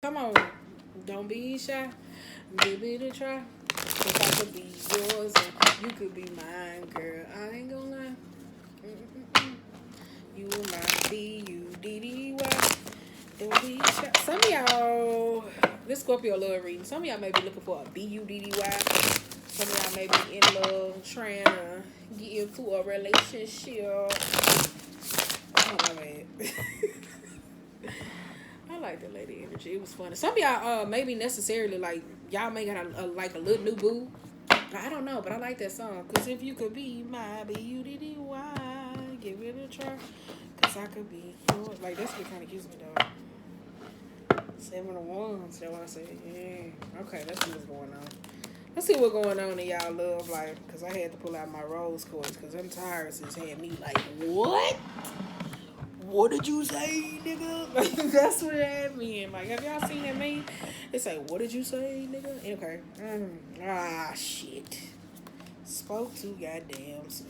Come on. Don't be shy. Give it a try. If I could be yours and you could be mine, girl. I ain't gonna lie. Mm-mm-mm. You might be U-D-D-Y. Don't be shy. Some of y'all, this Scorpio love reading. Some of y'all may be looking for a B-U-D-D-Y. Some of y'all may be in love, trying to get into a relationship. Oh, my bad. I like the lady energy. It was funny. Some of y'all maybe necessarily like y'all may got like a little new boo. I don't know, but I like that song. Cause if you could be my B-U-D-D-Y, give it a try. Cause I could be yours. Like that's what kind of gives me though. 7 of Wands. That's what I say. Yeah. Okay, let's see what's going on. Let's see what's going on in y'all love life. Cause I had to pull out my rose quartz. Cause them tires just had me like, what? What did you say, nigga? Like, that's what it had me in. Like, have y'all seen that meme? It's like, what did you say, nigga? Okay. Shit. Spoke too goddamn soon.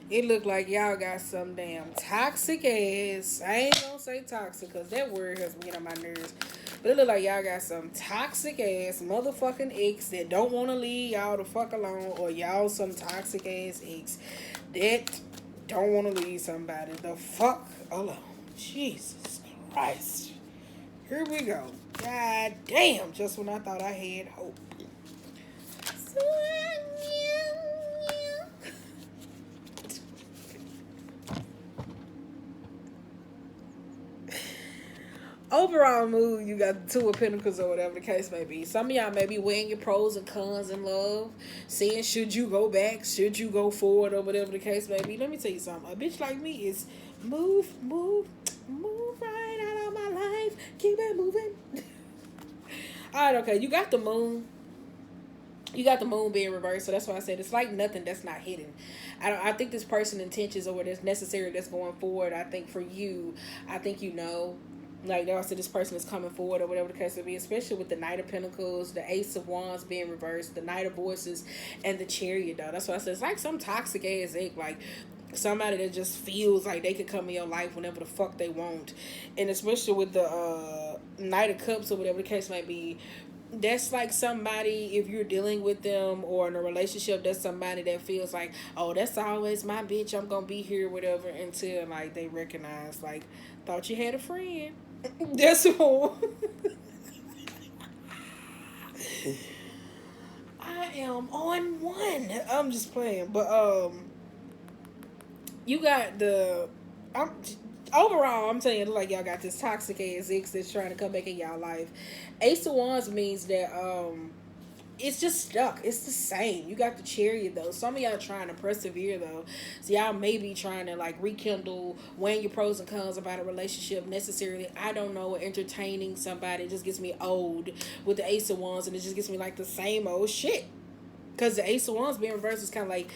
It looked like y'all got some damn toxic ass. I ain't gonna say toxic because that word has been on my nerves. But it look like y'all got some toxic ass motherfucking ex that don't want to leave y'all the fuck alone. Or y'all some toxic ass ex that don't want to leave somebody the fuck alone. Jesus Christ. Here we go. God damn. Just when I thought I had hope. Overall mood, you got the 2 of Pentacles or whatever the case may be. Some of y'all may be weighing your pros and cons in love, seeing should you go back, should you go forward, or whatever the case may be. Let me tell you something. A bitch like me is move right out of my life. Keep it moving. Alright, okay. You got the moon. You got the moon being reversed, so that's why I said it's like nothing that's not hidden. I think this person intentions or what is necessary that's going forward. I think for you, I think you know. Like I said, this person is coming forward or whatever the case may be, especially with the Knight of Pentacles, the Ace of Wands being reversed, the Knight of Voices, and the Chariot, though. That's why I said it's like some toxic ass egg, like somebody that just feels like they could come in your life whenever the fuck they want. And especially with the Knight of Cups or whatever the case might be, that's like somebody, if you're dealing with them or in a relationship, that's somebody that feels like, oh, that's always my bitch, I'm gonna be here, whatever, until like they recognize, like, thought you had a friend. That's all. I am on one. I'm just playing, but you got the. Overall, I'm telling you, like y'all got this toxic ass ex that's trying to come back in y'all life. Ace of Wands means that it's just stuck. It's the same. You got the Chariot though. Some of y'all trying to persevere though. So y'all may be trying to like rekindle, weighing your pros and cons about a relationship necessarily. I don't know. Entertaining somebody just gets me old with the Ace of Wands, and it just gets me like the same old shit. Because the Ace of Wands being reversed is kind of like,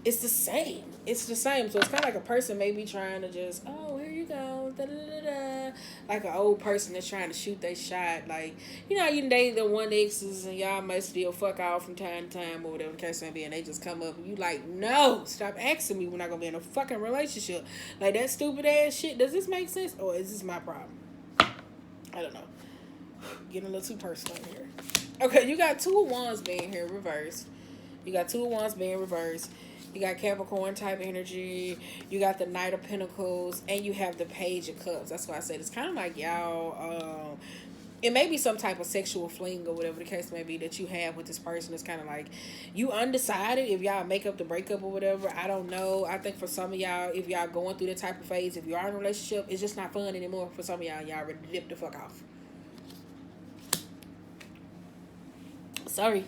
it's the same. It's the same. So it's kind of like a person maybe trying to just, oh, here you go. Da, da, da, da. Like an old person that's trying to shoot their shot. Like, you know, you date the one exes and y'all might still fuck off from time to time or whatever the case may be. And they just come up and you like, no, stop asking me. We're not going to be in a fucking relationship. Like that stupid ass shit. Does this make sense? Or is this my problem? I don't know. Getting a little too personal here. Okay, you got 2 of Wands being here reversed. You got 2 of Wands being reversed. You got Capricorn type energy. You got the Knight of Pentacles. And you have the Page of Cups. That's why I said it's kind of like y'all... it may be some type of sexual fling or whatever the case may be that you have with this person. It's kind of like you undecided if y'all make up the breakup or whatever. I don't know. I think for some of y'all, if y'all going through that type of phase, if you are in a relationship, it's just not fun anymore. For some of y'all, y'all ready to dip the fuck off. Sorry.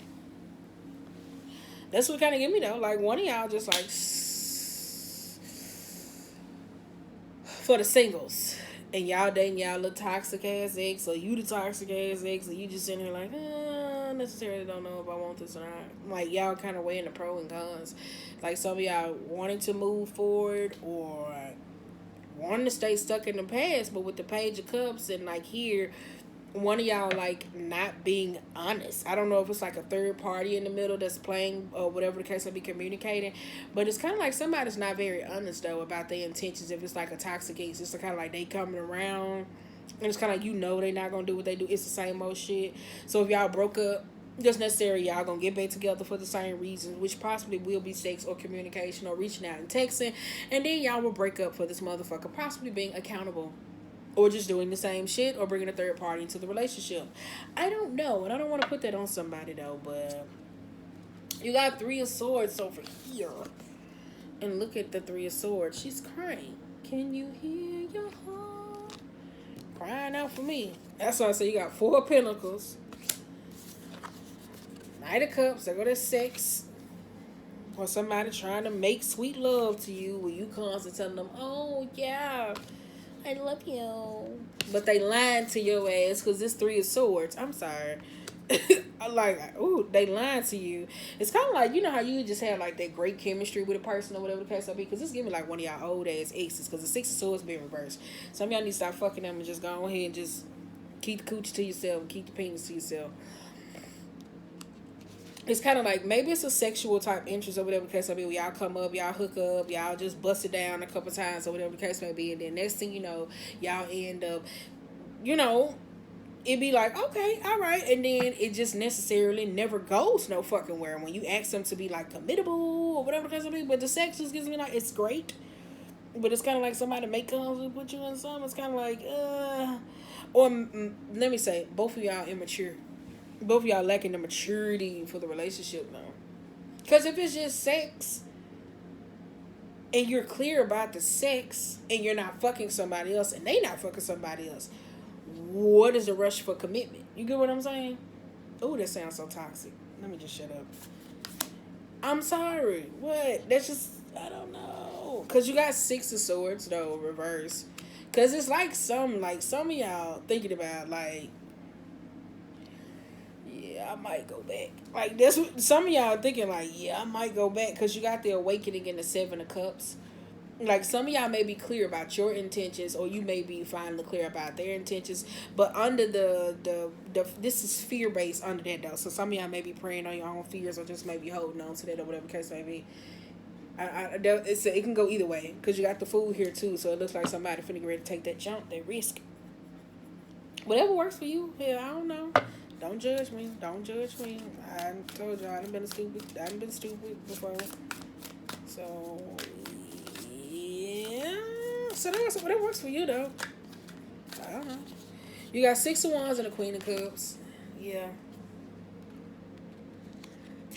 That's what kind of get me though. Like one of y'all just like for the singles, and y'all dating y'all little toxic ass ex, or you the toxic ass ex, or you just sitting here like, necessarily don't know if I want this or not. Like y'all kind of weighing the pros and cons. Like some of y'all wanting to move forward or wanting to stay stuck in the past, but with the Page of Cups and like here. One of y'all like not being honest. I don't know if it's like a third party in the middle that's playing or whatever the case may be, communicating, but it's kind of like somebody's not very honest though about their intentions. If it's like a toxic ex, it's kind of like they coming around And it's kind of like, you know, they not gonna do what they do. It's the same old shit. So if y'all broke up, just necessarily y'all gonna get back together for the same reasons, which possibly will be sex or communication or reaching out and texting, and then y'all will break up for this motherfucker possibly being accountable or just doing the same shit or bringing a third party into the relationship. I don't know, and I don't want to put that on somebody though, but you got Three of Swords over here, and look at the Three of Swords. She's crying. Can you hear your heart crying out for me? That's why I say you got Four of Pentacles, Knight of Cups. They go to sex, or somebody trying to make sweet love to you, where you constantly telling them, "Oh yeah, I love you," but they lying to your ass because this Three of Swords. I'm sorry. Like, ooh, they lying to you. It's kind of like, you know how you just have like that great chemistry with a person or whatever the case may be, because it's giving like one of y'all old ass exes, because the Six of Swords being reversed. Some of y'all need to stop fucking them and just go ahead and just keep the coochie to yourself and keep the penis to yourself. It's kind of like, maybe it's a sexual type interest or whatever the case may be, where y'all come up, y'all hook up, y'all just bust it down a couple times or whatever the case may be, and then next thing you know, y'all end up, you know, it'd be like, okay, all right, and then it just necessarily never goes no fucking where when you ask them to be like committable or whatever the case may be. But the sex just gives me like, it's great, but it's kind of like somebody make comes and put you in something. It's kind of like, or let me say, both of y'all immature. Both of y'all lacking the maturity for the relationship now. Because if it's just sex, and you're clear about the sex, and you're not fucking somebody else, and they not fucking somebody else, what is the rush for commitment? You get what I'm saying? Oh, that sounds so toxic. Let me just shut up. I'm sorry. What? That's just, I don't know. Because you got Six of Swords, though, reverse. Because it's like some of y'all thinking about, like, yeah, I might go back. Like, that's what some of y'all thinking, like, yeah, I might go back. Because you got the Awakening in the Seven of Cups. Like, some of y'all may be clear about your intentions, or you may be finally clear about their intentions, but under the this is fear based under that though. So some of y'all may be preying on your own fears, or just maybe holding on to that, or whatever the case may be. It can go either way, because you got the Fool here too, so it looks like somebody finna get ready to take that jump, that risk. Whatever works for you. Hell, I don't know. Don't judge me. Don't judge me. I told y'all I done been stupid before. So yeah. So that works for you though. I don't know. You got Six of Wands and a Queen of Cups. Yeah.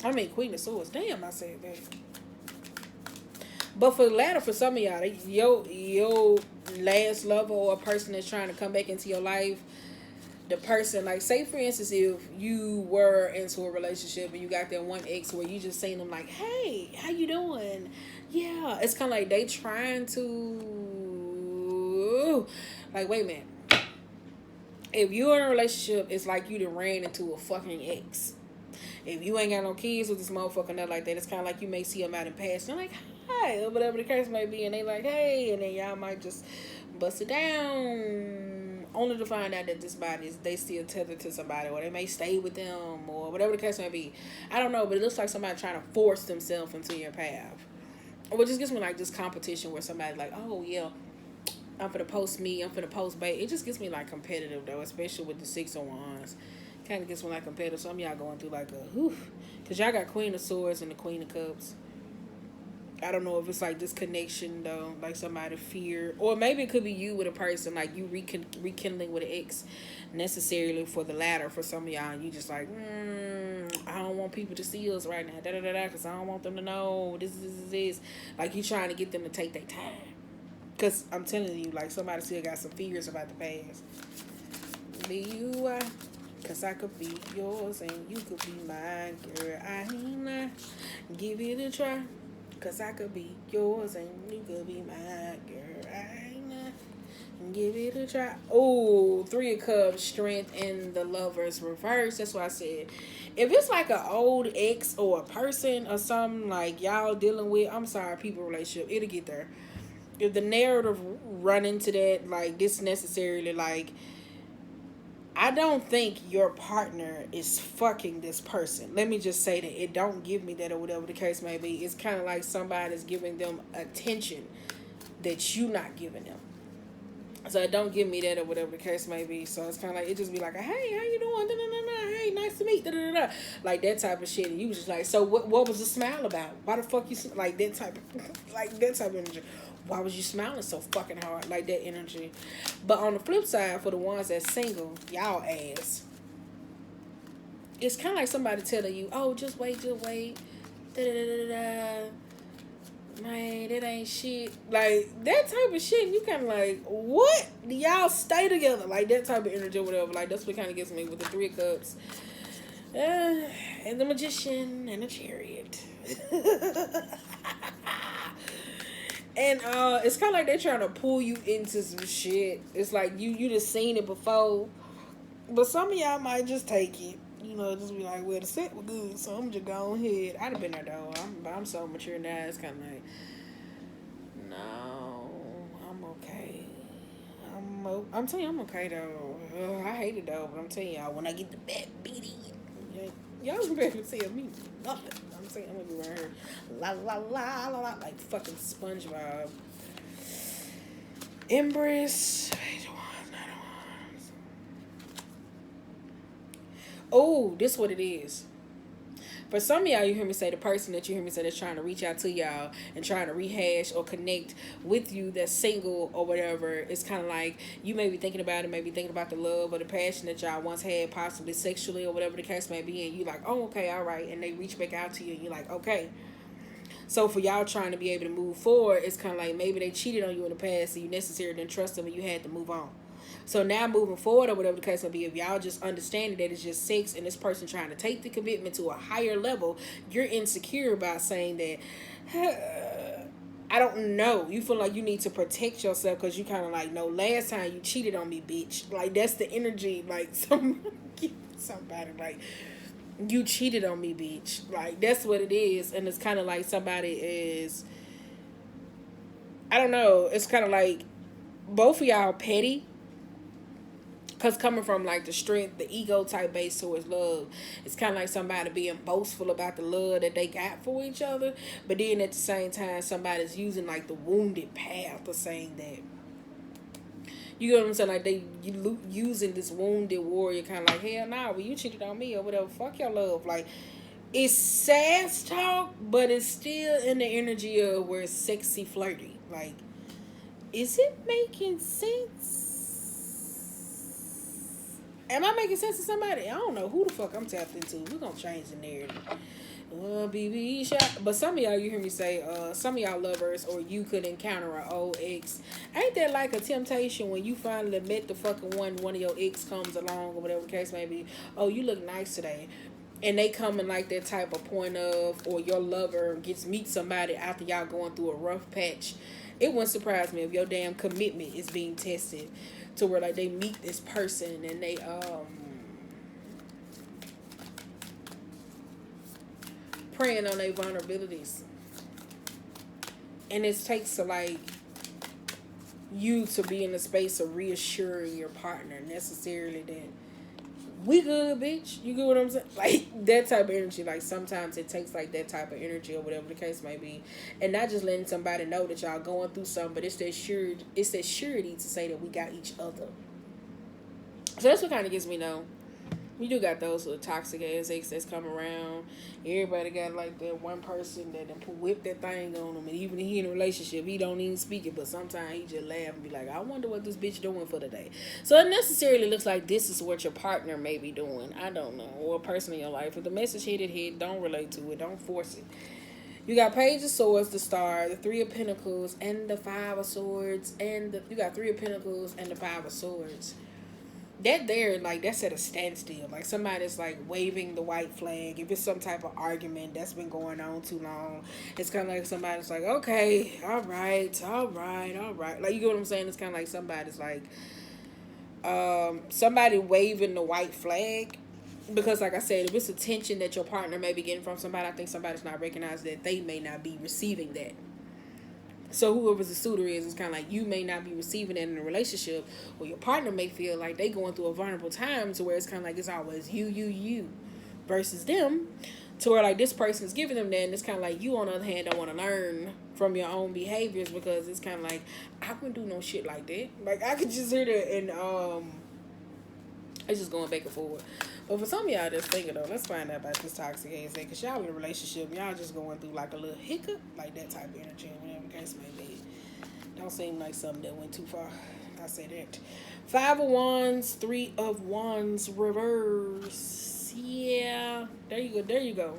I mean Queen of Swords. Damn, I said that. But for the latter, for some of y'all, your last lover or a person that's trying to come back into your life, the person, like, say for instance, if you were into a relationship and you got that one ex where you just seen them like, hey, how you doing? Yeah, it's kind of like they trying to, like, wait a minute. If you're in a relationship, it's like you done ran into a fucking ex. If you ain't got no kids with this motherfucker, nothing like that, it's kind of like you may see them out in passing. They're like, hi, or whatever the case may be, and they like, hey, and then y'all might just bust it down, only to find out that this body is, they still tethered to somebody, or they may stay with them, or whatever the case may be. I don't know, but it looks like somebody trying to force themselves into your path. Or it just gives me like this competition where somebody's like, oh yeah, I'm finna post me, I'm finna post babe. It just gets me like competitive though, especially with the Six of Wands. Kind of gets me like competitive. Some of y'all going through like a whew, because y'all got Queen of Swords and the Queen of Cups. I don't know if it's like this connection though, like somebody fear, or maybe it could be you with a person, like you rekindling with an ex, necessarily for the latter for some of y'all, and you just like, I don't want people to see us right now, because I don't want them to know this. Like you trying to get them to take their time, because I'm telling you, like somebody still got some fears about the past. Be you, cause I could be yours and you could be mine, girl. I ain't not give it a try. Cause I could be yours and you could be mine, girl. I ain't not give it a try. Oh, Three of Cups, strength in the Lover's reverse. That's what I said. If it's like an old ex or a person or something like y'all dealing with, I'm sorry, people relationship, it'll get there. If the narrative run into that, like this necessarily, like, I don't think your partner is fucking this person. Let me just say that. It don't give me that, or whatever the case may be. It's kind of like somebody's giving them attention that you not giving them. So it don't give me that or whatever the case may be. So it's kind of like, it just be like, hey, how you doing? Da, da, da, da. Hey, nice to meet. Da, da, da, da. Like that type of shit. And you was just like, so what was the smile about? Why the fuck you like that type of like that type of energy? Why was you smiling so fucking hard? Like that energy. But on the flip side, for the ones that's single, y'all ass. It's kind of like somebody telling you, oh, just wait. Da, da, da, da, da. Man, that ain't shit. Like, that type of shit, you kind of like, what? Y'all stay together. Like, that type of energy or whatever. Like, that's what kind of gets me with the Three of Cups. And the Magician and the Chariot. And it's kind of like they're trying to pull you into some shit. It's like you just seen it before. But some of y'all might just take it. You know, just be like, well, the set was good, so I'm just go ahead. I'd have been there, though. I'm so mature now, it's kind of like, no, I'm okay. I'm telling you, I'm okay, though. I hate it, though, but I'm telling y'all, when I get the back beating, y'all gonna be able to tell me nothing. I'm saying, I'm gonna be right here, la la la la la, like fucking SpongeBob. Empress. Oh, this what it is. For some of y'all, you hear me say the person that you hear me say that's trying to reach out to y'all and trying to rehash or connect with you that's single or whatever. It's kind of like you may be thinking about it, maybe thinking about the love or the passion that y'all once had, possibly sexually or whatever the case may be, and you like, oh, okay, all right, and they reach back out to you and you're like, okay. So for y'all trying to be able to move forward, it's kind of like maybe they cheated on you in the past and you necessarily didn't trust them and you had to move on. So now moving forward or whatever the case may be, if y'all just understanding that it's just sex and this person trying to take the commitment to a higher level, you're insecure about saying that, I don't know. You feel like you need to protect yourself because you kind of like, no, last time you cheated on me, bitch. Like, that's the energy. Like, somebody, like, you cheated on me, bitch. Like, that's what it is. And it's kind of like somebody is, I don't know. It's kind of like both of y'all petty. Because coming from like the strength, the ego type base towards love, it's kind of like somebody being boastful about the love that they got for each other. But then at the same time, somebody's using like the wounded path of saying that. You know what I'm saying? Like you using this wounded warrior kind of like, hell nah, well you cheated on me or whatever. Fuck your love. Like, it's sass talk, but it's still in the energy of where it's sexy flirty. Like, is it making sense? Am I making sense to somebody? I don't know who the fuck I'm tapped into. We're gonna change the narrative. BB shot. But some of y'all, you hear me say, some of y'all lovers or you could encounter an old ex. Ain't that like a temptation when you finally met the fucking one of your ex comes along or whatever the case may be? Oh, you look nice today. And they come in like that type of point of, or your lover meet somebody after y'all going through a rough patch. It wouldn't surprise me if your damn commitment is being tested to where like they meet this person and they preying on their vulnerabilities. And it takes to like you to be in a space of reassuring your partner necessarily that we good, bitch. You get what I'm saying? Like that type of energy. Like sometimes it takes like that type of energy or whatever the case may be, and not just letting somebody know that y'all going through something, but it's that surety to say that we got each other. So that's what kind of gets me know. You do got those little toxic ass ex that's come around. Everybody got like that one person that whip that thing on them, and even if he in a relationship, he don't even speak it, but sometimes he just laugh and be like, I wonder what this bitch doing for today. So it necessarily looks like this is what your partner may be doing. I don't know. Or a person in your life. If the message hit, don't relate to it. Don't force it. You got Page of Swords, the Star, the Three of Pentacles, and the Five of Swords, and you got Three of Pentacles and the Five of Swords. That there, like, that's at a standstill. Like, somebody's, like, waving the white flag. If it's some type of argument that's been going on too long, it's kind of like somebody's like, okay, all right. Like, you get what I'm saying? It's kind of like somebody's, like, somebody waving the white flag. Because, like I said, if it's attention that your partner may be getting from somebody, I think somebody's not recognizing that they may not be receiving that. So whoever the suitor is, it's kind of like you may not be receiving it in a relationship, or your partner may feel like they going through a vulnerable time to where it's kind of like it's always you versus them. to where like this person is giving them that, and it's kind of like you on the other hand don't want to learn from your own behaviors, because it's kind of like I wouldn't do no shit like that. Like I could just hear that, and it's just going back and forward. But for some of y'all that's thinking though, let's find out about this toxic ass thing, because y'all in a relationship, y'all just going through like a little hiccup, like that type of energy, whatever the case may be. Don't seem like something that went too far. I say that. 5 of Wands, 3 of Wands, reverse. Yeah. There you go. There you go.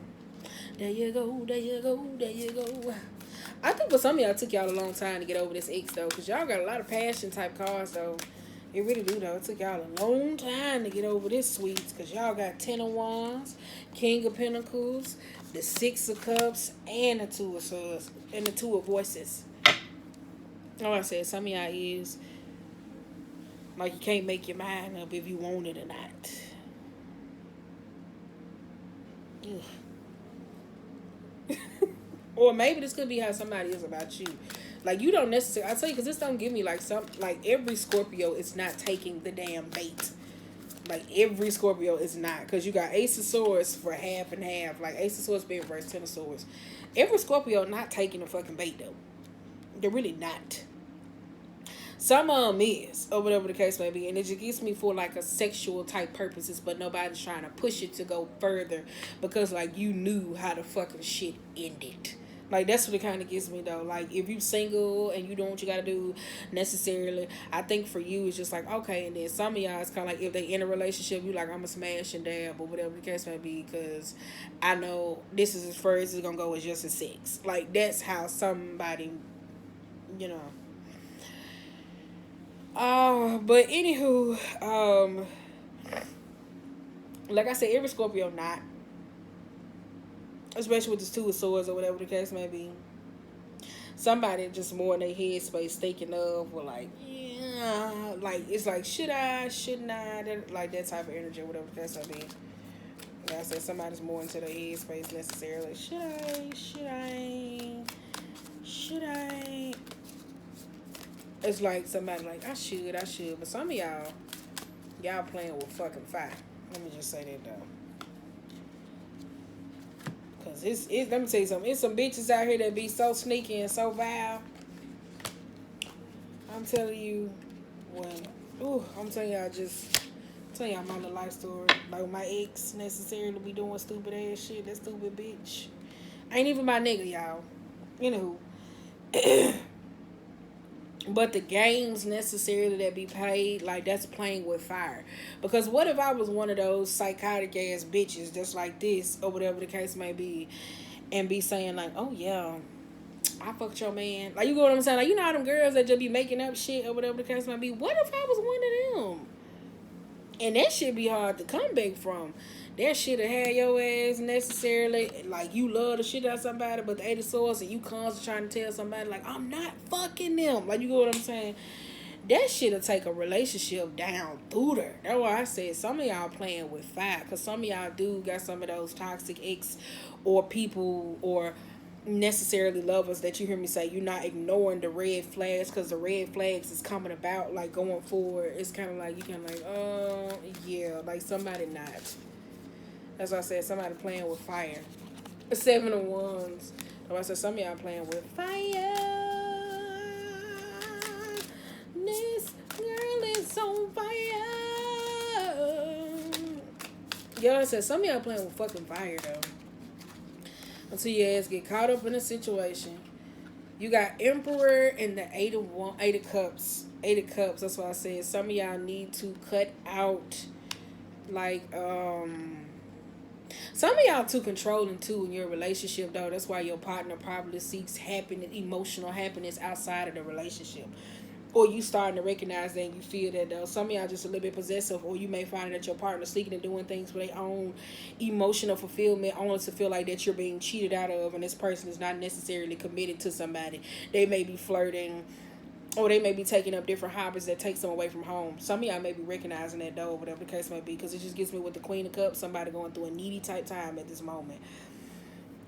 There you go. There you go. There you go. I think for some of y'all, it took y'all a long time to get over this ex though, because y'all got a lot of passion type cards though. It really do though. It took y'all a long time to get over this sweets, because y'all got 10 of Wands, King of Pentacles, the 6 of Cups, and the 2 of Swords, and the 2 of Voices. Like I said, some of y'all is like you can't make your mind up if you want it or not. Or maybe this could be how somebody is about you. Like you don't necessarily, I tell you, because this don't give me like some, like every Scorpio is not taking the damn bait. Like every Scorpio is not, because you got Ace of Swords for half and half, like Ace of Swords being reversed, 10 of Swords. Every Scorpio not taking the fucking bait though. They're really not. Some of them is, or whatever the case may be, and it just gets me for like a sexual type purposes, but nobody's trying to push it to go further because like you knew how the fucking shit ended. Like that's what it kind of gets me though. Like if you single and you doing what you gotta do necessarily, I think for you it's just like okay. And then some of y'all it's kind of like if they in a relationship, you like I'm a smash and dab or whatever the case may be, because I know this is as far as it's gonna go as just a sex. Like that's how somebody, you know. But anywho, like I said, every Scorpio not, especially with this 2 of Swords or whatever the case may be. Somebody just more in their headspace thinking of, or like, yeah, like it's like should I, shouldn't I, like that type of energy or whatever the case may be. Like I said, somebody's more into their headspace necessarily. Should I? It's like somebody like, I should. But some of y'all playing with fucking fire. Let me just say that though. Because let me tell you something. It's some bitches out here that be so sneaky and so vile. I'm telling you, I'm telling y'all my little life story. Like my ex necessarily be doing stupid ass shit. That stupid bitch. Ain't even my nigga, y'all. Anywho. But the games necessarily that be paid, like that's playing with fire. Because what if I was one of those psychotic ass bitches just like this, or whatever the case may be, and be saying like, oh yeah, I fucked your man. Like you know what I'm saying? Like you know how them girls that just be making up shit or whatever the case may be. What if I was one of them? And that shit be hard to come back from. That shit have had your ass necessarily, like you love the shit out of somebody, but the 8 of Swords and you constantly trying to tell somebody like, I'm not fucking them. Like you know what I'm saying? That shit'll take a relationship down through there. That's why I said some of y'all playing with fire. Because some of y'all do got some of those toxic ex or people or necessarily lovers that you hear me say you're not ignoring the red flags, because the red flags is coming about like going forward. It's kind of like you kind of like yeah, like somebody not. That's why I said somebody playing with fire. 7 of Wands. That's why I said some of y'all playing with fire. This girl is on fire. Y'all said some of y'all playing with fucking fire though. Until your ass get caught up in a situation. You got Emperor and the 8 of Cups. 8 of Cups. That's why I said some of y'all need to cut out like some of y'all too controlling too in your relationship though. That's why your partner probably seeks happiness, emotional happiness outside of the relationship. Or you starting to recognize that and you feel that though. Some of y'all just a little bit possessive, or you may find that your partner seeking and doing things for their own emotional fulfillment, only to feel like that you're being cheated out of, and this person is not necessarily committed to somebody. They may be flirting, or they may be taking up different hobbies that takes them away from home. Some of y'all may be recognizing that though, whatever the case may be, because it just gets me with the Queen of Cups, somebody going through a needy type time at this moment.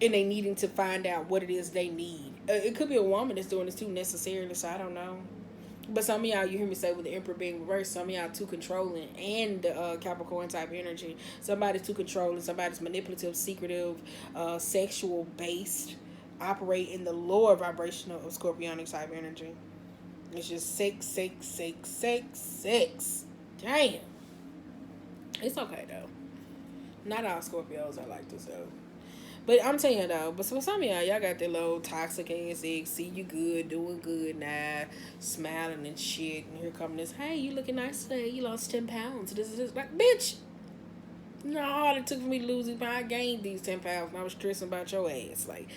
And they needing to find out what it is they need. It could be a woman that's doing this too necessarily, so I don't know. But some of y'all, you hear me say with the Emperor being reversed, some of y'all too controlling, and the Capricorn type energy. Somebody's too controlling, somebody's manipulative, secretive, sexual based, operate in the lower vibrational of Scorpionic type energy. It's just sex, sex, sex, sex, sex. Damn. It's okay though. Not all Scorpios are like this though. But I'm telling you though, but for some of y'all got that little toxic ass ex, see you good, doing good now, smiling and shit, and here come this, hey, you looking nice today, you lost 10 pounds. This is like, bitch, no, all it took for me to lose these pounds, I gained these 10 pounds, and I was stressing about your ass. Like,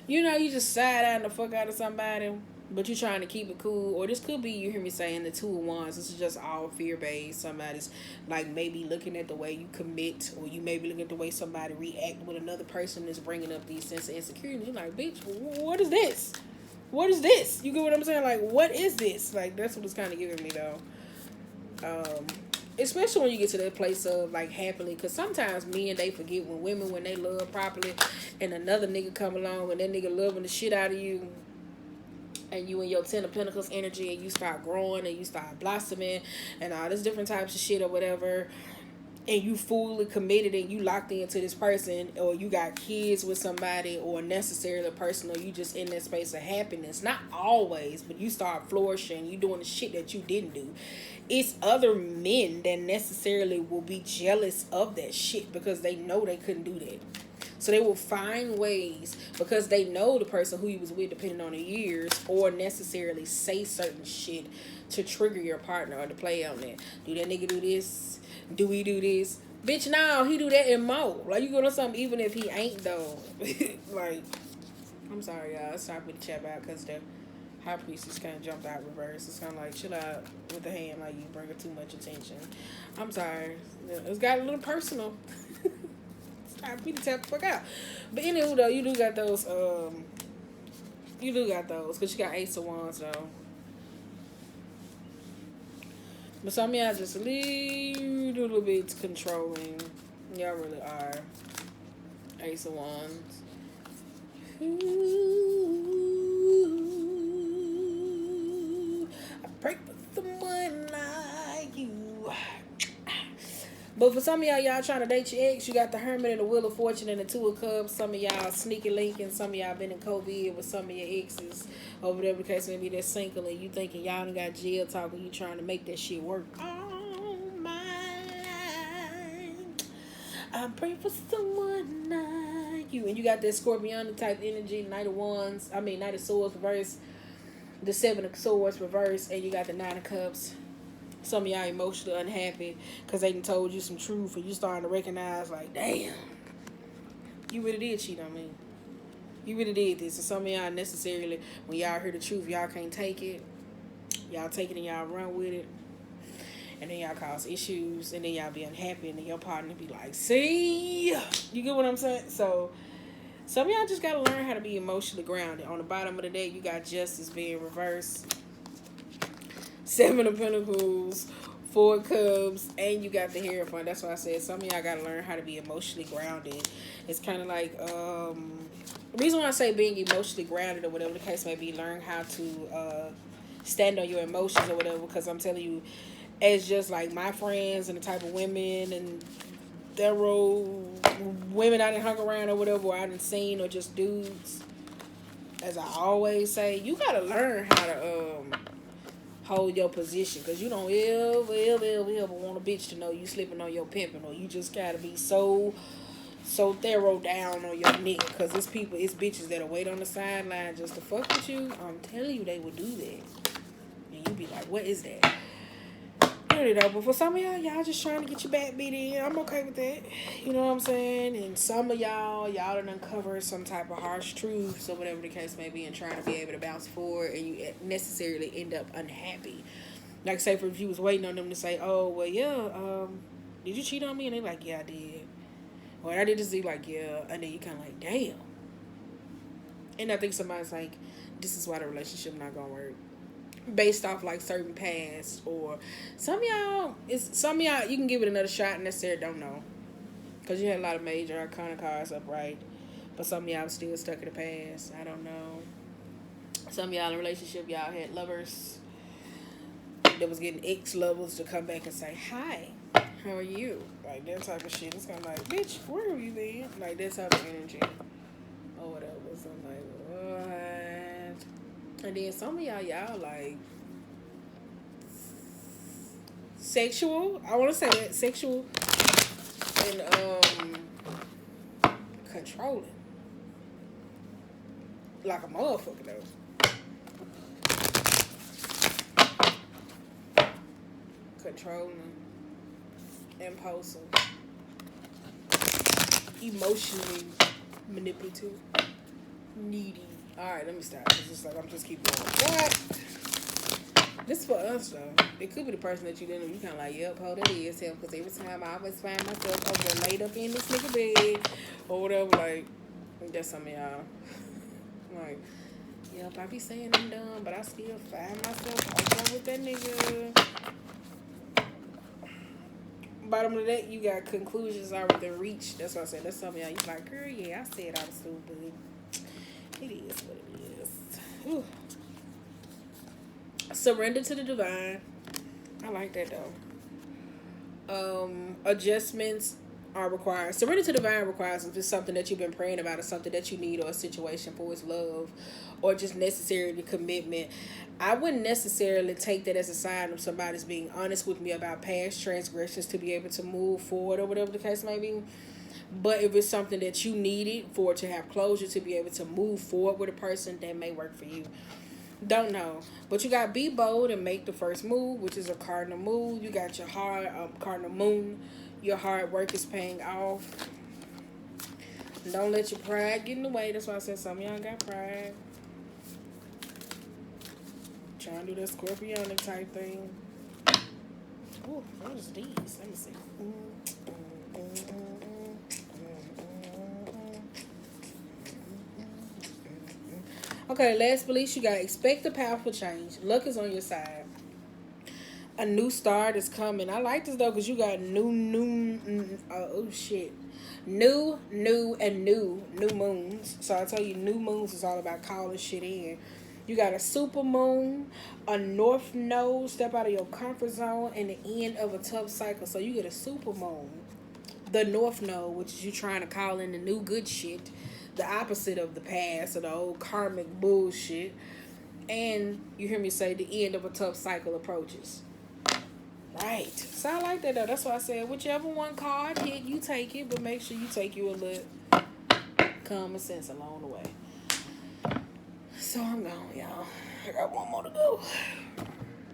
you just side-eyeing the fuck out of somebody, but you trying to keep it cool. Or this could be, you hear me saying, the two of wands. This is just all fear-based. Somebody's, like, maybe looking at the way you commit, or you maybe looking at the way somebody react with another person that's bringing up these sense of insecurity. You're like, bitch, what is this? What is this? You get what I'm saying? Like, what is this? Like, that's what it's kind of giving me, though. Especially when you get to that place of like happily, because sometimes men, they forget when they love properly, and another nigga come along and that nigga loving the shit out of you, and you in your 10 of Pentacles energy, and you start growing and you start blossoming and all this different types of shit or whatever, and you fully committed and you locked into this person, or you got kids with somebody, or necessarily a person, or you just in that space of happiness. Not always, but you start flourishing, you doing the shit that you didn't do. It's other men that necessarily will be jealous of that shit because they know they couldn't do that. So they will find ways, because they know the person who you was with, depending on the years, or necessarily say certain shit to trigger your partner or to play on that. Do that nigga do this? Do we do this? Bitch, no, he do that and more. Like, you go to something even if he ain't though. Like, I'm sorry y'all, it's time for me to chat out because the High Priestess kind of jumped out reverse. It's kind of like, chill out with the hand, like you bring her too much attention. I'm sorry. It's got a little personal. It's time for me to tap the fuck out. But anywho though, you do got those, because you got Ace of Wands though. But some of y'all just a little bit controlling. Y'all really are. Ace of Wands. Ooh, I pray for someone like you. But for some of y'all trying to date your ex, you got the Hermit and the Wheel of Fortune and the Two of Cups. Some of y'all sneaky linking. Some of y'all been in COVID with some of your exes. Or whatever the case may be, they're single and you thinking y'all done got jail talk and you trying to make that shit work. All my life, I'm praying for someone like you. And you got that Scorpion type energy, Knight of Swords reverse, the Seven of Swords reverse, and you got the Nine of Cups. Some of y'all emotionally unhappy because they done told you some truth and you starting to recognize like, damn, you really did cheat on me. You really did this. And some of y'all necessarily, when y'all hear the truth, y'all can't take it. Y'all take it and y'all run with it. And then y'all cause issues. And then y'all be unhappy. And then your partner be like, see? You get what I'm saying? So, some of y'all just got to learn how to be emotionally grounded. On the bottom of the deck, you got Justice being reversed. Seven of Pentacles, Four of Cups, and you got the Hierophant. That's why I said some of y'all got to learn how to be emotionally grounded. It's kind of like, the reason why I say being emotionally grounded or whatever the case may be, learn how to stand on your emotions or whatever, because I'm telling you, it's just like my friends and the type of women and women I done hung around or whatever, or I done seen, or just dudes, as I always say, you got to learn how to hold your position, because you don't ever want a bitch to know you slipping on your pimping, or you just gotta be so thorough down on your nigga, because it's bitches that'll wait on the sideline just to fuck with you. I'm telling you, they will do that, and you be like, what is that? But for some of y'all just trying to get your back beat in. I'm okay with that. You know what I'm saying? And some of y'all done uncover some type of harsh truths or whatever the case may be, and trying to be able to bounce forward, and you necessarily end up unhappy. Like, say, for if you was waiting on them to say, oh, well, yeah, did you cheat on me? And they like, yeah, I did. Or I did this, like, yeah. And then you kind of like, damn. And I think somebody's like, this is why the relationship not going to work. Based off like certain past, or some of y'all you can give it another shot and necessarily don't know, because you had a lot of major arcana cards upright, but some of y'all still stuck in the past. I don't know. Some of y'all in a relationship, y'all had lovers, that was getting ex-lovers to come back and say, hi, how are you? Like, that type of shit. It's kind of like, bitch, where have you been? Like, that type of energy. Or whatever. So I'm like, what? And then some of y'all like, sexual. I want to say that. Sexual and, controlling. Like a motherfucker, though. Controlling, impulsive, emotionally manipulative, needy. Alright, let me stop. It's just like I'm just keep going. What? This is for us though. It could be the person that you didn't know. You kind of like, yep, hold that is him. Because every time I always find myself over laid up in this nigga bed or whatever. Like, that's some of y'all. Like, yep, I be saying I'm done, but I still find myself over with that nigga. Bottom of that, you got conclusions already reached. That's what I said. That's something y'all. You like, girl, yeah, I said I was stupid. It is what it is. Whew. Surrender to the divine. I like that though. Adjustments are required. Surrender to the divine requires if it's something that you've been praying about or something that you need or a situation for its love or just necessary to commitment. I wouldn't necessarily take that as a sign of somebody's being honest with me about past transgressions to be able to move forward or whatever the case may be. But if it's something that you needed for it to have closure to be able to move forward with a person, that may work for you. Don't know. But you got to be bold and make the first move, which is a cardinal move. You got your hard cardinal moon. Your hard work is paying off. Don't let your pride get in the way. That's why I said some of y'all got pride. Trying to do that Scorpionic type thing. Ooh, what is these? Let me see. Okay, last but least, you got to expect a powerful change. Luck is on your side. A new start is coming. I like this, though, because you got new, and new moons. So I tell you, new moons is all about calling shit in. You got a super moon, a north node, step out of your comfort zone, and the end of a tough cycle. So you get a super moon, the north node, which is you trying to call in the new good shit, the opposite of the past or the old karmic bullshit. And you hear me say the end of a tough cycle approaches. Right. So I like that though. That's why I said whichever one card hit, you take it, but make sure you take you a little common sense along the way. So I'm gone, y'all. I got one more to go.